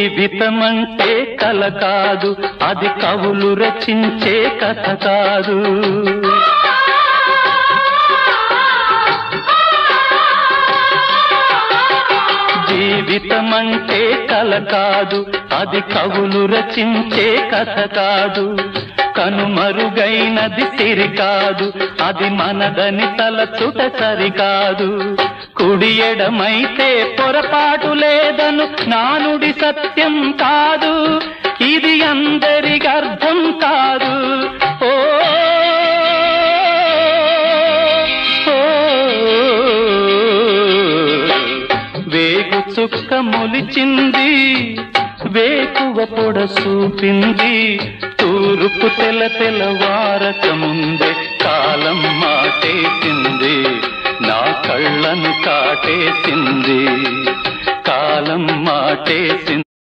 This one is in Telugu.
జీవితమంటే కల కాదు, అది కవులు రచించే కథ కాదు. జీవితమంటే కల కాదు, అది కవులు రచించే కథ కాదు. కనుమరుగైనది సిరి కాదు, అది మనదని తలచుట సరికాదు. కుడి ఎడమైతే పొరపాటు లేదను నానుడి సత్యం కాదు, ఇది అందరికి అర్థం కాదు. ఓ వేగు చుక్క మొలిచింది, వేకువ పొడ చూపింది, తూర్పు తెల్లవారక ముందే కాలం మాటేసింది, నా కళ్ళను కాటేసింది, కాలం మాటేసింది.